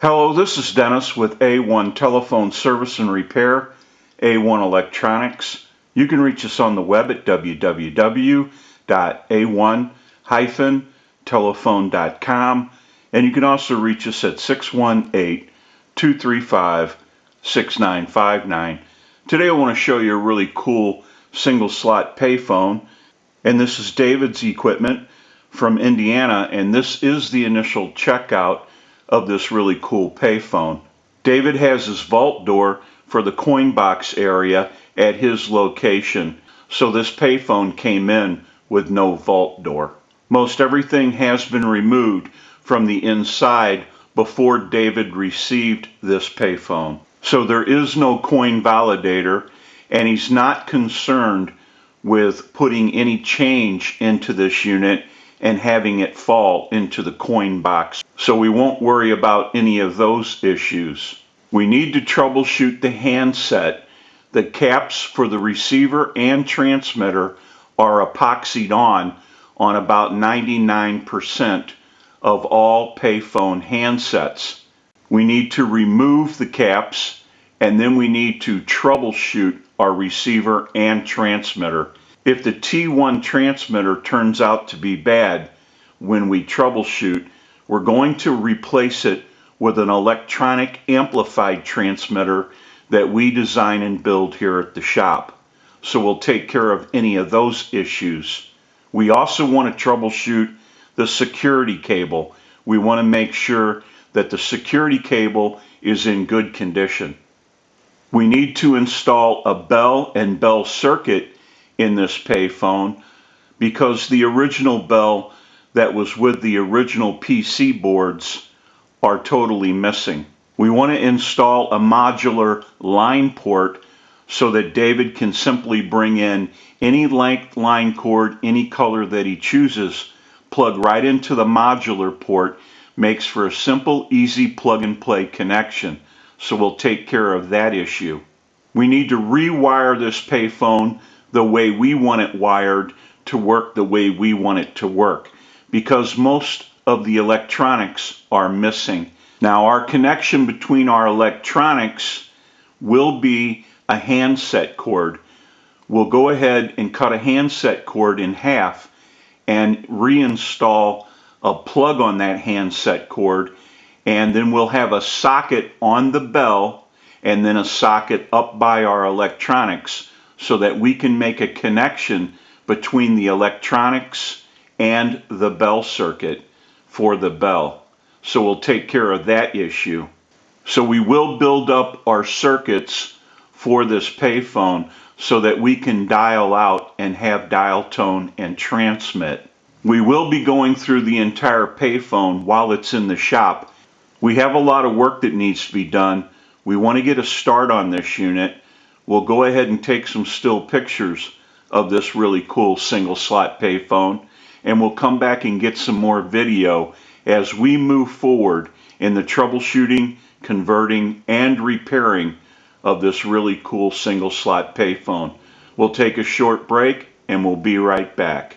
Hello, this is Dennis with A1 Telephone Service and Repair, A1 Electronics. You can reach us on the web at www.a1-telephone.com, and you can also reach us at 618-235-6959. Today I want to show you a really cool single slot payphone, and this is David's equipment from Indiana, and this is the initial checkout of this really cool payphone. David has his vault door for the coin box area at his location, so this payphone came in with no vault door. Most everything has been removed from the inside before David received this payphone. So there is no coin validator, and he's not concerned with putting any change into this unit and having it fall into the coin box. So we won't worry about any of those issues. We need to troubleshoot the handset. The caps for the receiver and transmitter are epoxied on about 99% of all payphone handsets. We need to remove the caps, and then we need to troubleshoot our receiver and transmitter. If the T1 transmitter turns out to be bad when we troubleshoot, we're going to replace it with an electronic amplified transmitter that we design and build here at the shop. So we'll take care of any of those issues. We also want to troubleshoot the security cable. We want to make sure that the security cable is in good condition. We need to install a bell and bell circuit in this payphone because the original bell that was with the original PC boards are totally missing. We want to install a modular line port so that David can simply bring in any length line cord, any color that he chooses, plug right into the modular port, makes for a simple, easy plug and play connection. So we'll take care of that issue. We need to rewire this payphone the way we want it wired to work the way we want it to work, because most of the electronics are missing. Now, our connection between our electronics will be a handset cord. We'll go ahead and cut a handset cord in half and reinstall a plug on that handset cord, and then we'll have a socket on the bell and then a socket up by our electronics so that we can make a connection between the electronics and the bell circuit for the bell. So we'll take care of that issue. So we will build up our circuits for this payphone so that we can dial out and have dial tone and transmit. We will be going through the entire payphone while it's in the shop. We have a lot of work that needs to be done. We want to get a start on this unit. We'll go ahead and take some still pictures of this really cool single slot payphone, and we'll come back and get some more video as we move forward in the troubleshooting, converting, and repairing of this really cool single slot payphone. We'll take a short break and we'll be right back.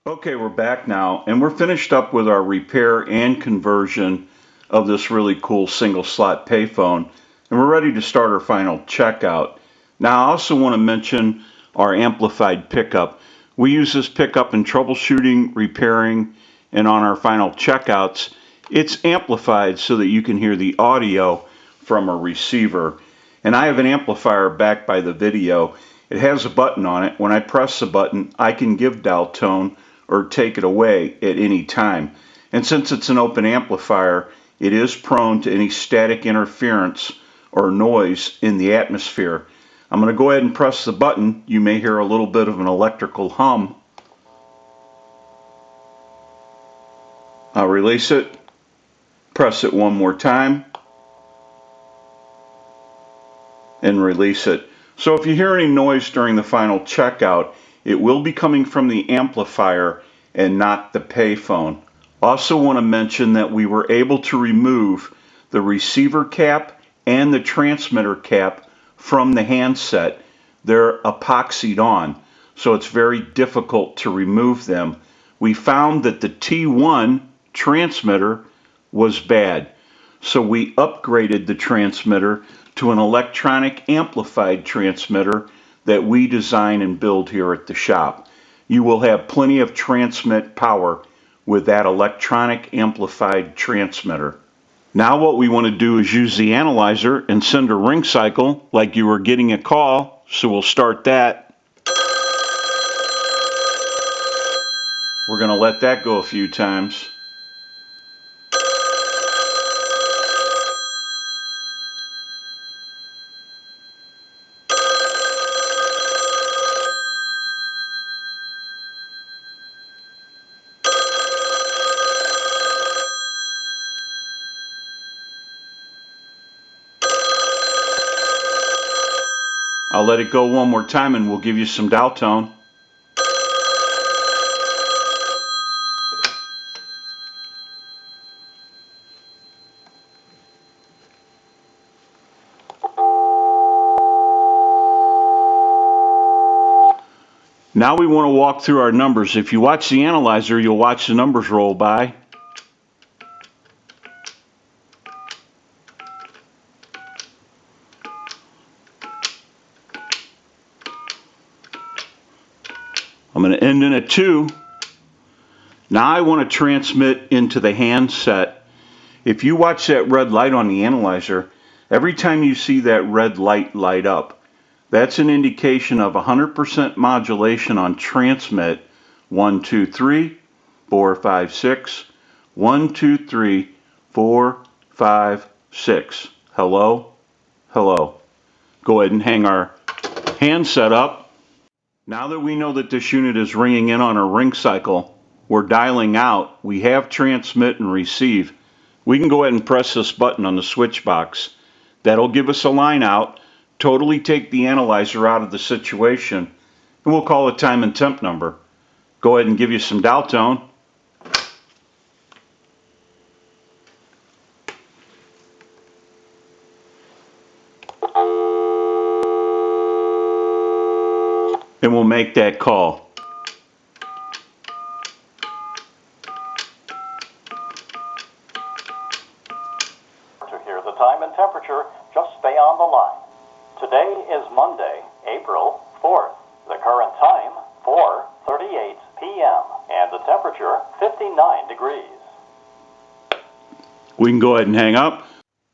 Okay, we're back now, and we're finished up with our repair and conversion of this really cool single slot payphone, and we're ready to start our final checkout. Now, I also want to mention our amplified pickup. We use this pickup in troubleshooting, repairing, and on our final checkouts. It's amplified so that you can hear the audio from a receiver. And I have an amplifier backed by the video. It has a button on it. When I press the button, I can give dial tone or take it away at any time. And since it's an open amplifier, it is prone to any static interference or noise in the atmosphere. I'm going to go ahead and press the button. You may hear a little bit of an electrical hum. I'll release it, press it one more time, and release it. So if you hear any noise during the final checkout, it will be coming from the amplifier and not the payphone. Also want to mention that we were able to remove the receiver cap and the transmitter cap from the handset. They're epoxied on, so it's very difficult to remove them. We found that the T1 transmitter was bad, so we upgraded the transmitter to an electronic amplified transmitter that we design and build here at the shop. You will have plenty of transmit power with that electronic amplified transmitter. Now what we want to do is use the analyzer and send a ring cycle like you were getting a call, so we'll start that. We're going to let that go a few times. I'll let it go one more time and we'll give you some dial tone. Now we want to walk through our numbers. If you watch the analyzer, you'll watch the numbers roll by. I'm going to end in a 2. Now I want to transmit into the handset. If you watch that red light on the analyzer, every time you see that red light light up, that's an indication of 100% modulation on transmit 1, 2, 3, 4, 5, 6. 1, 2, 3, 4, 5, 6. Hello? Hello. Go ahead and hang our handset up. Now that we know that this unit is ringing in on a ring cycle, we're dialing out. We have transmit and receive. We can go ahead and press this button on the switch box. That'll give us a line out, totally take the analyzer out of the situation, and we'll call a time and temp number. Go ahead and give you some dial tone. And we'll make that call. To hear the time and temperature, just stay on the line. Today is Monday, April 4th. The current time, 4:38 p.m. and the temperature, 59 degrees. We can go ahead and hang up.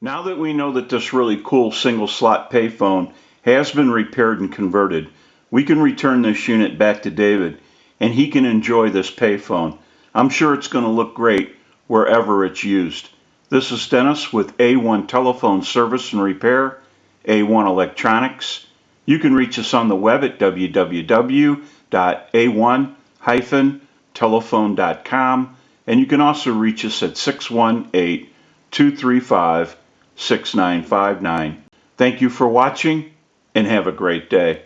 Now that we know that this really cool single slot payphone has been repaired and converted, we can return this unit back to David and he can enjoy this payphone. I'm sure it's going to look great wherever it's used. This is Dennis with A1 Telephone Service and Repair, A1 Electronics. You can reach us on the web at www.a1-telephone.com, and you can also reach us at 618-235-6959. Thank you for watching and have a great day.